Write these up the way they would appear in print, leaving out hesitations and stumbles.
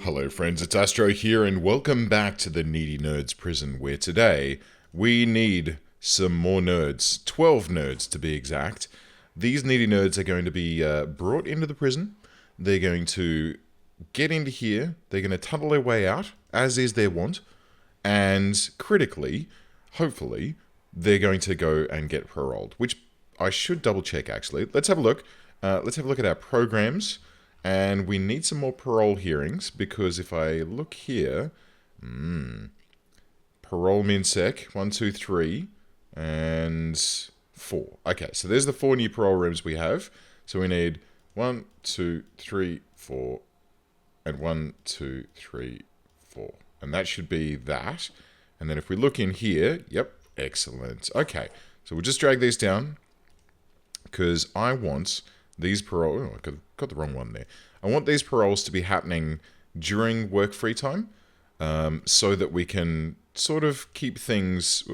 Hello friends, it's Astro here and welcome back to the Needy Nerds prison, where today we need some more nerds, 12 nerds to be exact. These needy nerds are going to be brought into the prison. They're going to get into here, they're going to tunnel their way out, as is their wont, and critically, hopefully, they're going to go and get paroled, which I should double check actually. Let's have a look. Let's have a look at our programs. And we need some more parole hearings, because if I look here, parole minsec, 1, 2, 3, and 4. Okay, so there's the 4 new parole rooms we have. So we need 1, 2, 3, 4, and 1, 2, 3, 4. And that should be that. And then if we look in here, yep, excellent. Okay, so we'll just drag these down, because I want these parole... Oh, I got the wrong one there. I want these paroles to be happening during work free time, so that we can sort of keep things...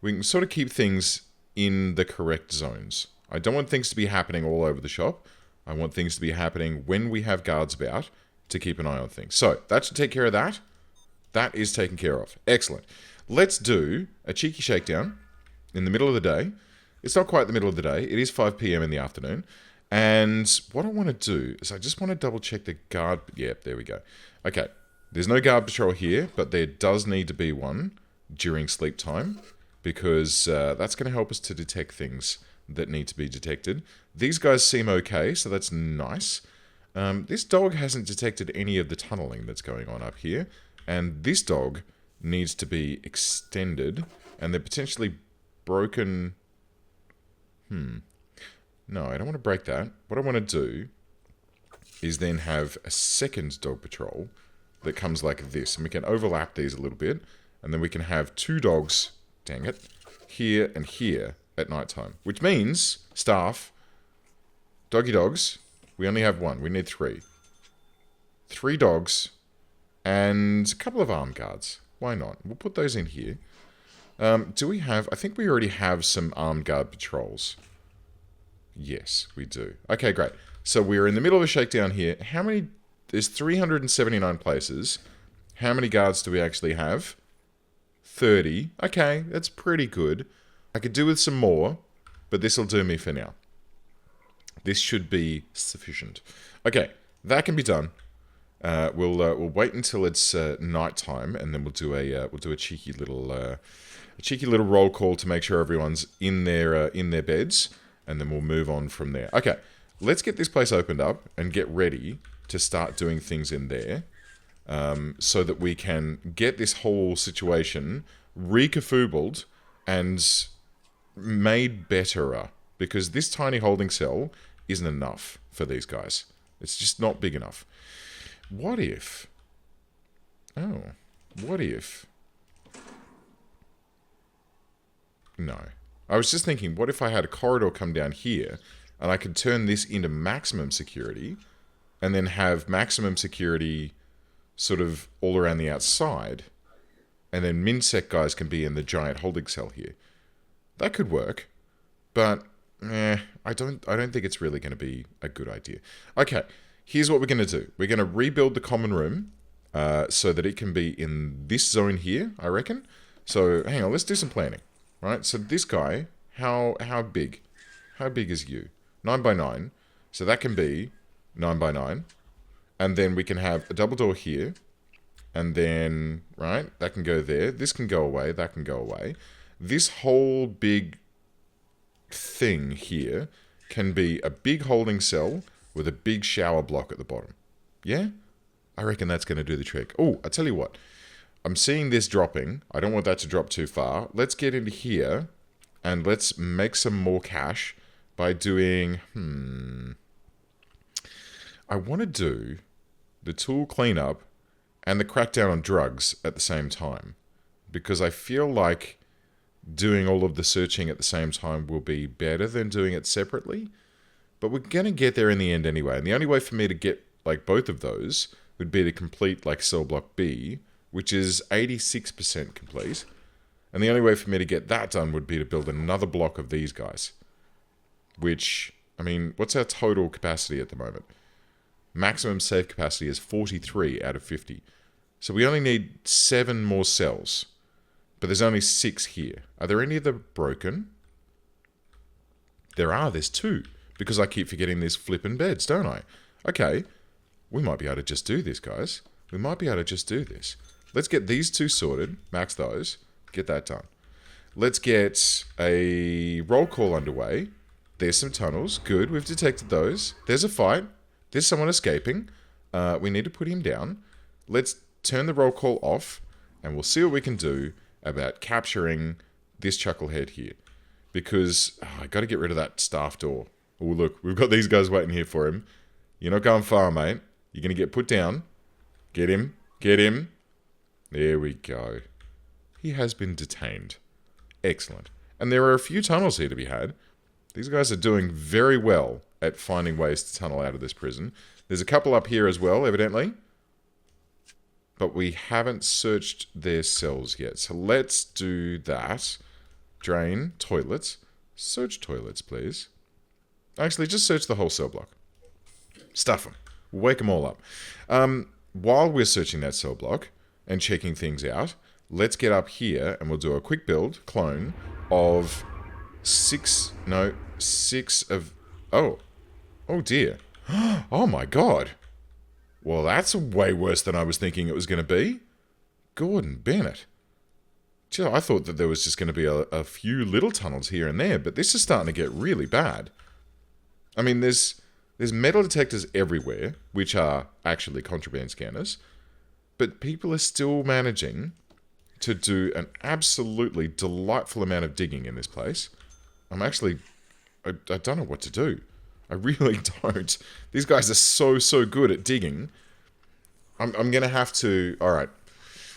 We can sort of keep things in the correct zones. I don't want things to be happening all over the shop. I want things to be happening when we have guards about to keep an eye on things. So, that should take care of that. That is taken care of. Excellent. Let's do a cheeky shakedown in the middle of the day. It's not quite the middle of the day. It is 5 PM in the afternoon. And what I want to do is I just want to double check the guard... Yep, there we go. Okay, there's no guard patrol here, but there does need to be one during sleep time, because that's going to help us to detect things that need to be detected. These guys seem okay, so that's nice. This dog hasn't detected any of the tunneling that's going on up here, and this dog needs to be extended, and they're potentially broken... No, I don't want to break that. What I want to do is then have a second dog patrol that comes like this. And we can overlap these a little bit. And then we can have 2 dogs, dang it, here and here at nighttime. Which means, staff, doggy dogs, we only have 1. We need 3. 3 dogs and a couple of armed guards. Why not? We'll put those in here. Do we have... I think we already have some armed guard patrols. Yes, we do. Okay, great. So we're in the middle of a shakedown here. How many... There's 379 places. How many guards do we actually have? 30. Okay, that's pretty good. I could do with some more, but this will do me for now. This should be sufficient. Okay, that can be done. We'll wait until it's night time, and then we'll do a cheeky little roll call to make sure everyone's in their beds. And then we'll move on from there. Okay, let's get this place opened up and get ready to start doing things in there, so that we can get this whole situation recafoobled and made betterer. Because this tiny holding cell isn't enough for these guys. It's just not big enough. What if... Oh, what if... No. I was just thinking, what if I had a corridor come down here, and I could turn this into maximum security, and then have maximum security sort of all around the outside, and then minsec guys can be in the giant holding cell here. That could work, but I don't think it's really going to be a good idea. Okay, here's what we're going to do. We're going to rebuild the common room so that it can be in this zone here, I reckon. So hang on, let's do some planning. Right, so this guy, how big? How big is you? 9 by 9. So that can be 9 by 9. And then we can have a double door here. And then, right, that can go there. This can go away, that can go away. This whole big thing here can be a big holding cell with a big shower block at the bottom. Yeah? I reckon that's going to do the trick. Oh, I tell you what. I'm seeing this dropping. I don't want that to drop too far. Let's get into here and let's make some more cash by doing... I want to do the tool cleanup and the crackdown on drugs at the same time, because I feel like doing all of the searching at the same time will be better than doing it separately. But we're going to get there in the end anyway. And the only way for me to get like both of those would be to complete like cell block B, which is 86% complete. And the only way for me to get that done would be to build another block of these guys. Which, I mean, what's our total capacity at the moment? Maximum safe capacity is 43 out of 50. So we only need 7 more cells. But there's only 6 here. Are there any of them broken? There are. There's 2. Because I keep forgetting these flipping beds, don't I? Okay. We might be able to just do this, guys. We might be able to just do this. Let's get these 2 sorted. Max those. Get that done. Let's get a roll call underway. There's some tunnels. Good. We've detected those. There's a fight. There's someone escaping. We need to put him down. Let's turn the roll call off. And we'll see what we can do about capturing this chucklehead here. Because I got to get rid of that staff door. Oh, look. We've got these guys waiting here for him. You're not going far, mate. You're going to get put down. Get him. Get him. There we go. He has been detained. Excellent. And there are a few tunnels here to be had. These guys are doing very well at finding ways to tunnel out of this prison. There's a couple up here as well, evidently. But we haven't searched their cells yet. So let's do that. Drain toilets. Search toilets, please. Actually, just search the whole cell block. Stuff them. We'll wake them all up. While we're searching that cell block and checking things out, let's get up here and we'll do a quick build, clone, of 6 of... Oh dear. Oh my god. Well, that's way worse than I was thinking it was going to be. Gordon Bennett. Gee, I thought that there was just going to be a few little tunnels here and there, but this is starting to get really bad. I mean, there's metal detectors everywhere, which are actually contraband scanners, but people are still managing to do an absolutely delightful amount of digging in this place. I don't know what to do. I really don't. These guys are so good at digging. I'm going to have to... Alright.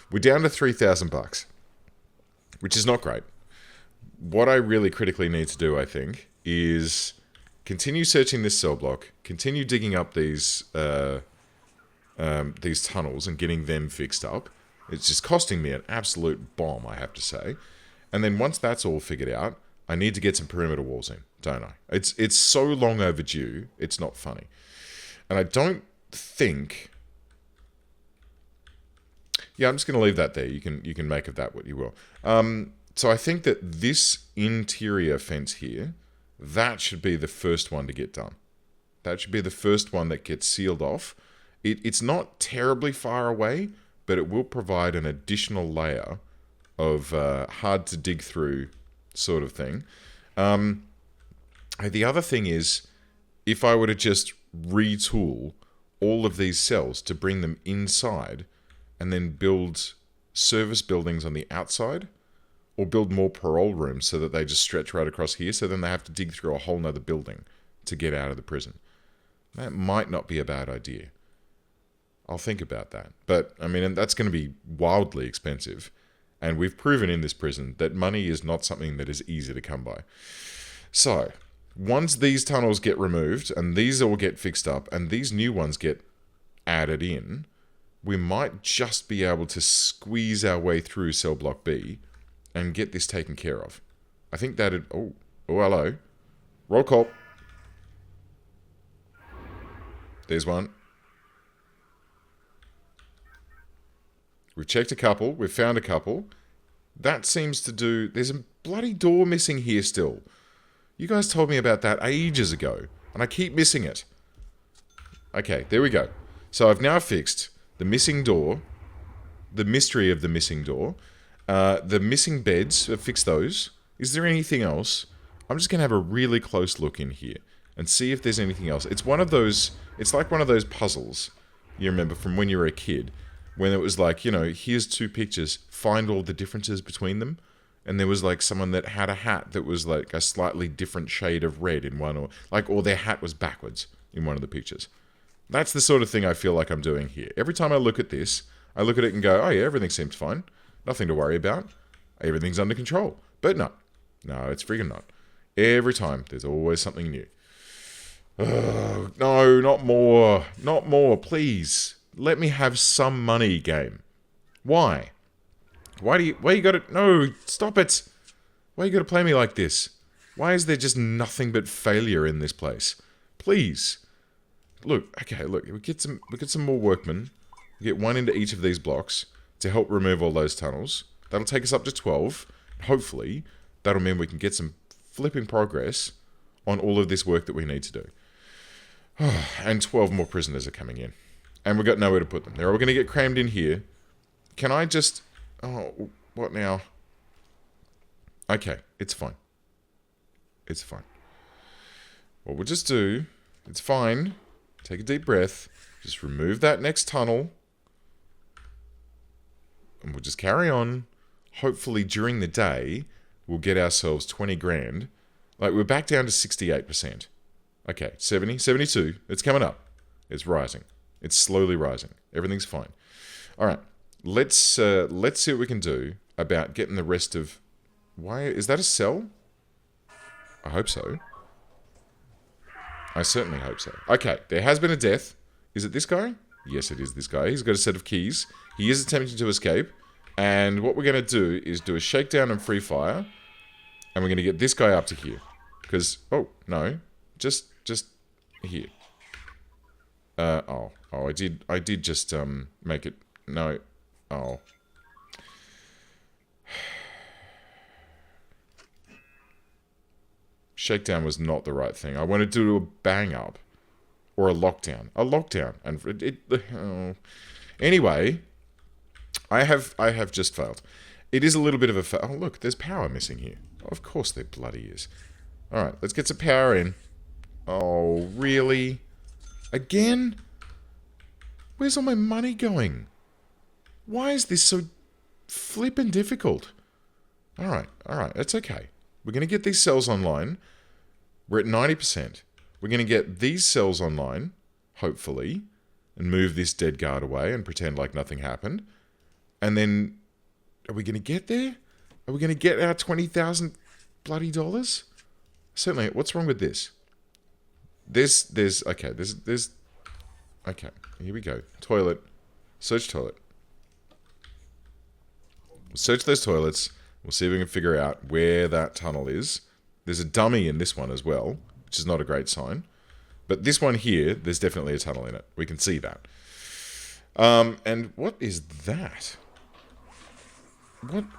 We're down to $3,000, which is not great. What I really critically need to do, I think, is continue searching this cell block, continue digging up these tunnels and getting them fixed up. It's just costing me an absolute bomb, I have to say. And then once that's all figured out, I need to get some perimeter walls in, don't I? It's so long overdue, it's not funny. And I don't think... Yeah, I'm just going to leave that there. You can make of that what you will. So I think that this interior fence here, that should be the first one to get done. That should be the first one that gets sealed off. It's not terribly far away, but it will provide an additional layer of hard to dig through sort of thing. The other thing is, if I were to just retool all of these cells to bring them inside and then build service buildings on the outside, or build more parole rooms so that they just stretch right across here, so then they have to dig through a whole nother building to get out of the prison. That might not be a bad idea. I'll think about that. But, I mean, that's going to be wildly expensive. And we've proven in this prison that money is not something that is easy to come by. So, once these tunnels get removed, and these all get fixed up, and these new ones get added in, we might just be able to squeeze our way through cell block B and get this taken care of. I think that'd... Oh, hello. Roll call. There's one. We've checked a couple. We've found a couple. That seems to do... There's a bloody door missing here still. You guys told me about that ages ago, and I keep missing it. Okay, there we go. So I've now fixed the missing door, the mystery of the missing door, the missing beds. I've fixed those. Is there anything else? I'm just going to have a really close look in here and see if there's anything else. It's one of those... It's like one of those puzzles you remember from when you were a kid, when it was like, you know, here's 2 pictures, find all the differences between them. And there was like someone that had a hat that was like a slightly different shade of red in one, or their hat was backwards in one of the pictures. That's the sort of thing I feel like I'm doing here. Every time I look at this, I look at it and go, oh yeah, everything seems fine. Nothing to worry about. Everything's under control. But no, it's freaking not. Every time, there's always something new. Oh, no, not more. Not more, please. Let me have some money, game. Why? Why you gotta... No, stop it. Why you gotta play me like this? Why is there just nothing but failure in this place? Please. look, okay, look, we get some more workmen. We get one into each of these blocks to help remove all those tunnels. That'll take us up to 12. Hopefully, that'll mean we can get some flipping progress on all of this work that we need to do. And 12 more prisoners are coming in. And we've got nowhere to put them. They're all going to get crammed in here. Can I just... Oh, what now? Okay, it's fine. It's fine. What we'll just do... It's fine. Take a deep breath. Just remove that next tunnel. And we'll just carry on. Hopefully, during the day, we'll get ourselves 20 grand. Like, we're back down to 68%. Okay, 70, 72. It's coming up. It's rising. It's slowly rising. Everything's fine. All right. Let's see what we can do about getting the rest of... Why is that a cell? I hope so. I certainly hope so. Okay, there has been a death. Is it this guy? Yes, it is this guy. He's got a set of keys. He is attempting to escape. And what we're going to do is do a shakedown and free fire. And we're going to get this guy up to here. Because... Oh, no. Just here. I did just make it... No. Oh. Shakedown was not the right thing. I wanted to do a bang up. Or a lockdown. A lockdown. And oh. Anyway, I have just failed. It is a little bit of a... Oh, look, there's power missing here. Of course there bloody is. Alright, let's get some power in. Oh, really? Again? Where's all my money going? Why is this so flippin' difficult? Alright, it's okay. We're going to get these cells online. We're at 90%. We're going to get these cells online, hopefully, and move this dead guard away and pretend like nothing happened. And then, are we going to get there? Are we going to get our 20,000 bloody dollars? Certainly. What's wrong with this? Okay, here we go. Toilet. Search toilet. We'll search those toilets. We'll see if we can figure out where that tunnel is. There's a dummy in this one as well, which is not a great sign. But this one here, there's definitely a tunnel in it. We can see that. And what is that?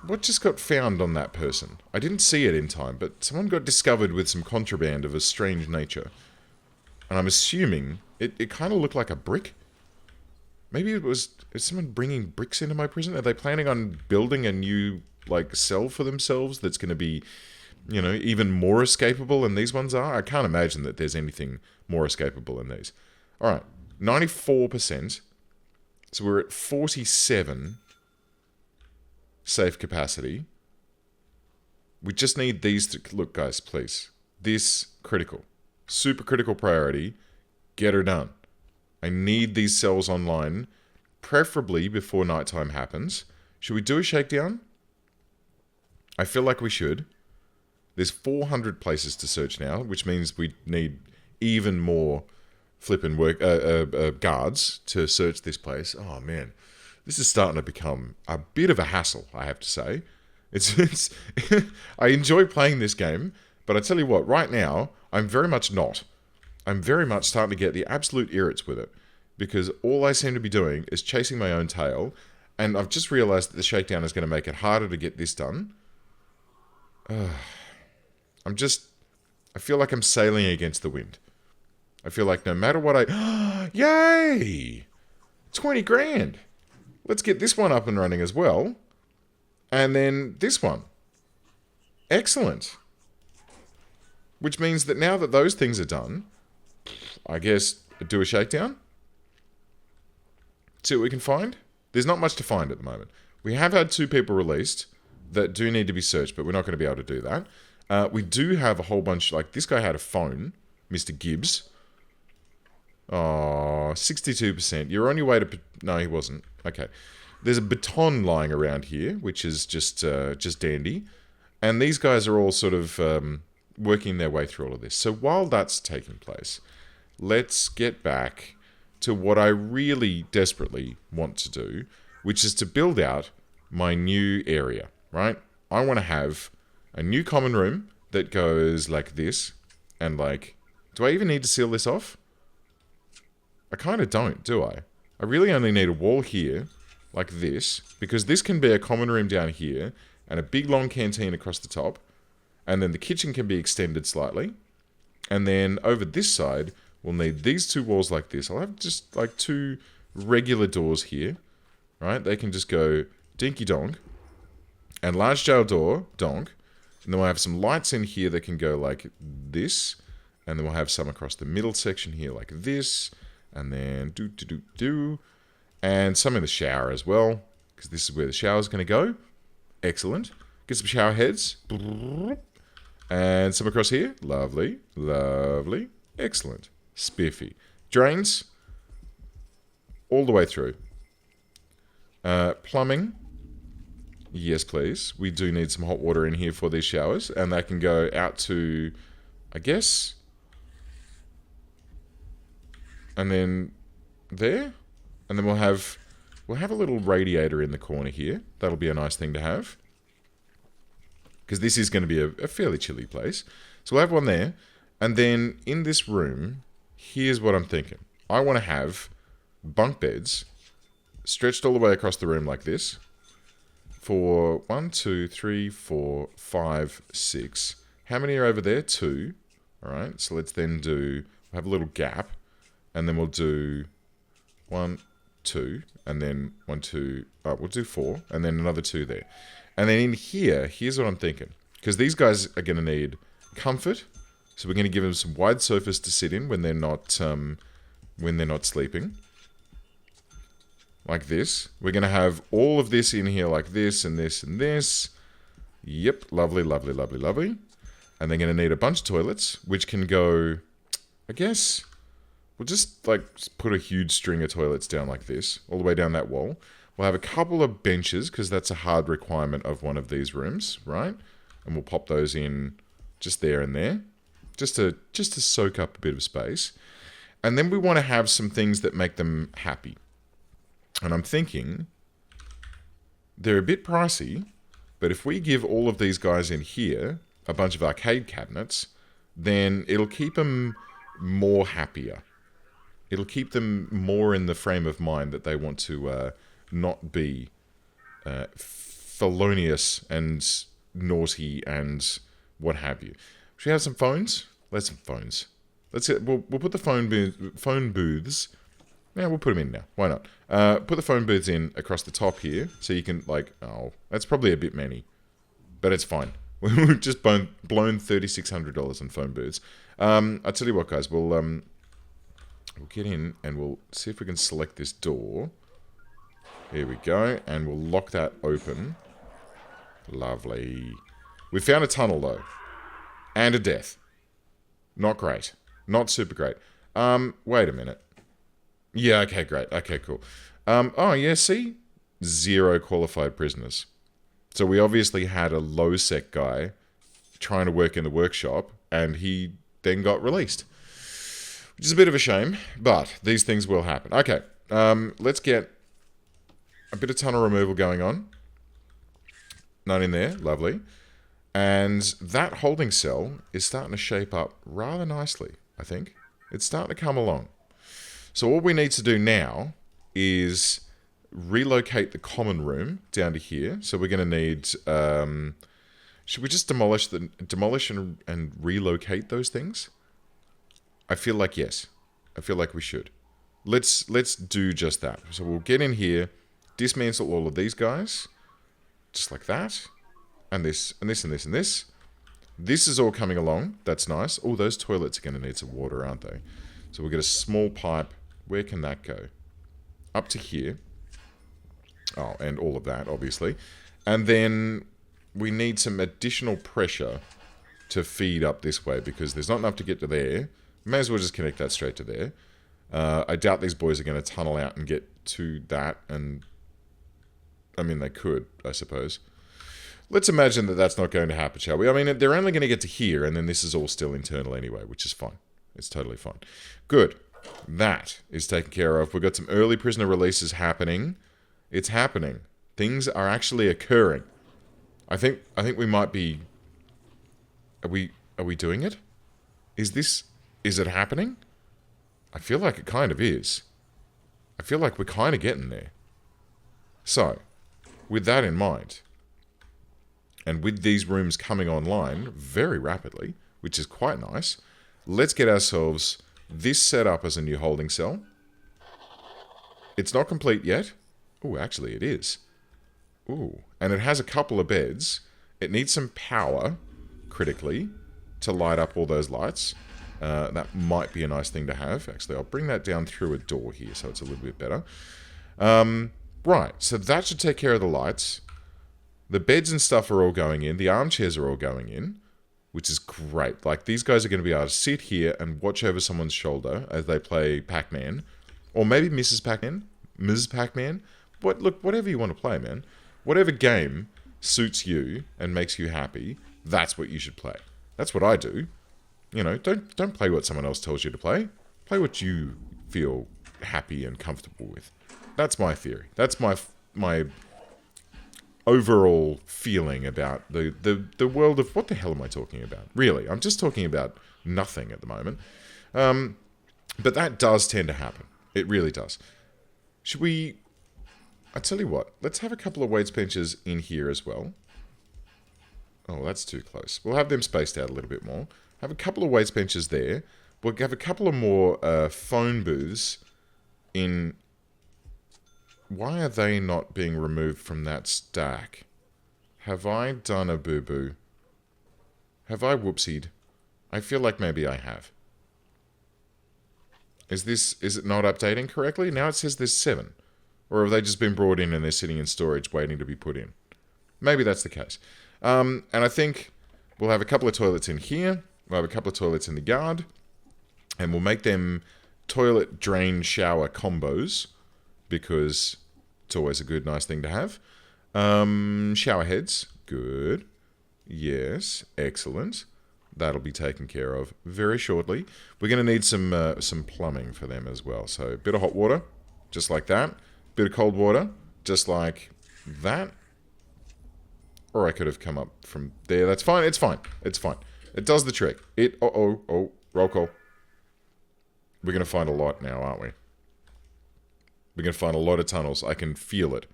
What just got found on that person? I didn't see it in time, but someone got discovered with some contraband of a strange nature. And I'm assuming it kind of looked like a brick. Maybe is someone bringing bricks into my prison? Are they planning on building a new, like, cell for themselves that's going to be, you know, even more escapable than these ones are? I can't imagine that there's anything more escapable than these. All right, 94%. So we're at 47 safe capacity. We just need these to... Look, guys, please. This, critical. Super critical priority. Get her done. I need these cells online, preferably before nighttime happens. Should we do a shakedown? I feel like we should. There's 400 places to search now, which means we need even more flipping guards to search this place. Oh, man. This is starting to become a bit of a hassle, I have to say. It's I enjoy playing this game, but I tell you what, right now, I'm very much not. I'm very much starting to get the absolute irrits with it, because all I seem to be doing is chasing my own tail, and I've just realised that the shakedown is going to make it harder to get this done. I feel like I'm sailing against the wind. I feel like no matter what Yay! 20 grand! Let's get this one up and running as well. And then this one. Excellent. Which means that now that those things are done, I guess do a shakedown. See what we can find. There's not much to find at the moment. We have had 2 people released that do need to be searched, but we're not going to be able to do that. We do have a whole bunch, like this guy had a phone, Mr. Gibbs. Oh, 62%. You're on your way to... No, he wasn't. Okay. There's a baton lying around here, which is just dandy. And these guys are all sort of working their way through all of this. So while that's taking place, let's get back to what I really desperately want to do, which is to build out my new area, right? I want to have a new common room that goes like this, and like... Do I even need to seal this off? I kind of don't, do I? I really only need a wall here, like this, because this can be a common room down here, and a big long canteen across the top, and then the kitchen can be extended slightly, and then over this side, we'll need these two walls like this. I'll have just like two regular doors here, right? They can just go dinky donk, and large jail door, donk, and then we'll have some lights in here that can go like this, and then we'll have some across the middle section here like this, and then do, and some in the shower as well, because this is where the shower is going to go. Excellent. Get some shower heads. And some across here. Lovely. Lovely. Excellent. Spiffy. Drains. All the way through. Plumbing. Yes, please. We do need some hot water in here for these showers. And they can go out to, I guess... And then there, and then we'll have a little radiator in the corner here. That'll be a nice thing to have, because this is going to be a fairly chilly place. So we'll have one there, and then in this room, here's what I'm thinking. I want to have bunk beds stretched all the way across the room like this for 1, 2, 3, 4, 5, 6. How many are over there? 2. All right. So let's then we'll have a little gap. And then we'll do 1, 2, and then 1, 2, we'll do 4, and then another 2 there. And then in here, here's what I'm thinking. Because these guys are going to need comfort, so we're going to give them some wide sofas to sit in when they're not sleeping. Like this. We're going to have all of this in here like this, and this, and this. Yep, lovely, lovely, lovely, lovely. And they're going to need a bunch of toilets, which can go, I guess... We'll just put a huge string of toilets down like this, all the way down that wall. We'll have a couple of benches, because that's a hard requirement of one of these rooms, right? And we'll pop those in just there and there, just to soak up a bit of space. And then we want to have some things that make them happy. And I'm thinking, they're a bit pricey, but if we give all of these guys in here a bunch of arcade cabinets, then it'll keep them more happier. It'll keep them more in the frame of mind that they want to not be felonious and naughty and what have you. Should we have some phones? Let's have some phones. We'll put the phone booths. Yeah, we'll put them in now. Why not? Put the phone booths in across the top here, so you can that's probably a bit many, but it's fine. We've just blown $3,600 on phone booths. I'll tell you what, guys. We'll get in and we'll see if we can select this door. Here we go. And we'll lock that open. Lovely. We found a tunnel, though. And a death. Not great. Not super great. Wait a minute. Yeah, okay, great. Okay, cool. Oh, yeah, see? 0 qualified prisoners. So we obviously had a low-sec guy trying to work in the workshop, and he then got released. Which is a bit of a shame, but these things will happen. Okay, let's get a bit of tunnel removal going on. None in there, lovely. And that holding cell is starting to shape up rather nicely, I think. It's starting to come along. So all we need to do now is relocate the common room down to here. So we're going to need... should we just demolish and relocate those things? I feel like yes. I feel like we should. Let's do just that. So we'll get in here, dismantle all of these guys, just like that, and this, and this, and this, and this. This is all coming along. That's nice. Oh, those toilets are going to need some water, aren't they? So we'll get a small pipe. Where can that go? Up to here. Oh, and all of that, obviously. And then we need some additional pressure to feed up this way, because there's not enough to get to there. May as well just connect that straight to there. I doubt these boys are going to tunnel out and get to that, and... I mean, they could, I suppose. Let's imagine that that's not going to happen, shall we? I mean, they're only going to get to here, and then this is all still internal anyway, which is fine. It's totally fine. Good. That is taken care of. We've got some early prisoner releases happening. It's happening. Things are actually occurring. I think we might be... Are we doing it? Is it happening? I feel like it kind of is. I feel like we're kind of getting there. So, with that in mind, and with these rooms coming online very rapidly, which is quite nice, let's get ourselves this set up as a new holding cell. It's not complete yet. Oh, actually it is. Ooh, and it has a couple of beds. It needs some power, critically, to light up all those lights. That might be a nice thing to have. Actually, I'll bring that down through a door here so it's a little bit better. Right, so that should take care of the lights. The beds and stuff are all going in. The armchairs are all going in, which is great. Like, these guys are going to be able to sit here and watch over someone's shoulder as they play Pac-Man. Or maybe Mrs. Pac-Man. Ms. Pac-Man. Look, whatever you want to play, man. Whatever game suits you and makes you happy, that's what you should play. That's what I do. You know, don't play what someone else tells you to play. Play what you feel happy and comfortable with. That's my theory. That's my overall feeling about the world of... What the hell am I talking about? Really, I'm just talking about nothing at the moment. But that does tend to happen. It really does. Should we... I tell you what, let's have a couple of weights benches in here as well. Oh, that's too close. We'll have them spaced out a little bit more. Have a couple of weights benches there. We'll have a couple of more phone booths in... Why are they not being removed from that stack? Have I done a boo-boo? Have I whoopsied? I feel like maybe I have. Is it not updating correctly? Now it says there's 7. Or have they just been brought in and they're sitting in storage waiting to be put in? Maybe that's the case. And I think we'll have a couple of toilets in here. We'll have a couple of toilets in the yard. And we'll make them toilet, drain, shower combos. Because it's always a good, nice thing to have. Shower heads. Good. Yes. Excellent. That'll be taken care of very shortly. We're going to need some plumbing for them as well. So a bit of hot water, just like that. Bit of cold water, just like that. Or I could have come up from there. That's fine. It's fine. It's fine. It does the trick. Oh, roll call. We're going to find a lot now, aren't we? We're going to find a lot of tunnels. I can feel it.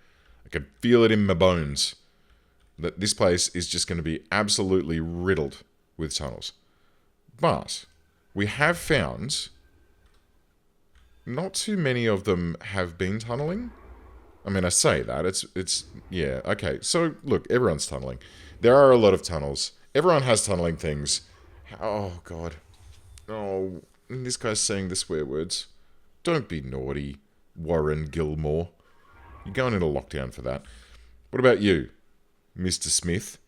I can feel it in my bones. That this place is just going to be absolutely riddled with tunnels. But we have found... Not too many of them have been tunneling. I mean, I say that. It's yeah, okay. So, look, everyone's tunneling. There are a lot of tunnels. Everyone has tunneling things. Oh, God. Oh, this guy's saying the swear words. Don't be naughty, Warren Gilmore. You're going into lockdown for that. What about you, Mr. Smith?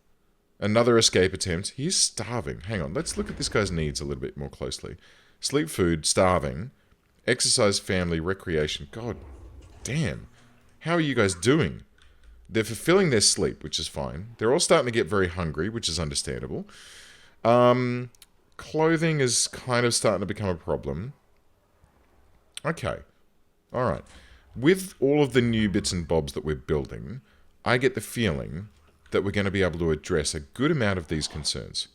Another escape attempt. He's starving. Hang on, let's look at this guy's needs a little bit more closely. Sleep, food, starving... Exercise, family, recreation. God damn. How are you guys doing? They're fulfilling their sleep, which is fine. They're all starting to get very hungry, which is understandable. Clothing is kind of starting to become a problem. Okay. Alright. With all of the new bits and bobs that we're building, I get the feeling that we're going to be able to address a good amount of these concerns.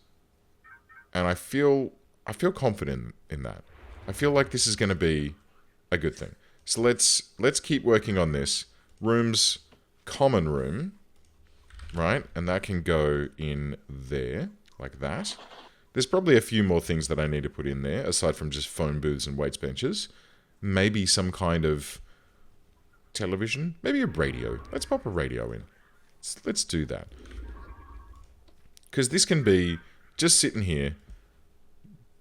And I feel confident in that. I feel like this is going to be a good thing. So let's keep working on this. Rooms, common room, right? And that can go in there, like that. There's probably a few more things that I need to put in there, aside from just phone booths and weights benches. Maybe some kind of television. Maybe a radio. Let's pop a radio in. Let's do that. Because this can be just sitting here,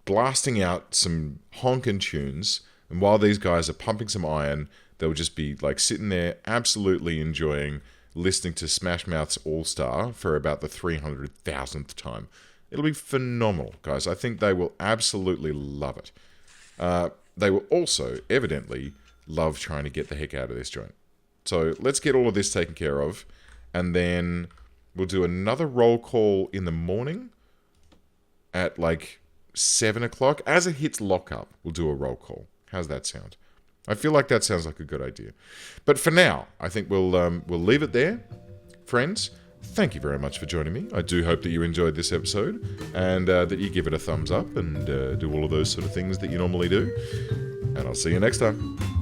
blasting out some honkin' tunes, and while these guys are pumping some iron, they'll just be like sitting there absolutely enjoying listening to Smash Mouth's All-Star for about the 300,000th time. It'll be phenomenal, guys. I think they will absolutely love it. They will also, evidently, love trying to get the heck out of this joint. So let's get all of this taken care of, and then we'll do another roll call in the morning at like 7 o'clock. As it hits lockup, we'll do a roll call. How's that sound? I feel like that sounds like a good idea. But for now, I think we'll leave it there. Friends, thank you very much for joining me. I do hope that you enjoyed this episode and that you give it a thumbs up and do all of those sort of things that you normally do. and I'll see you next time.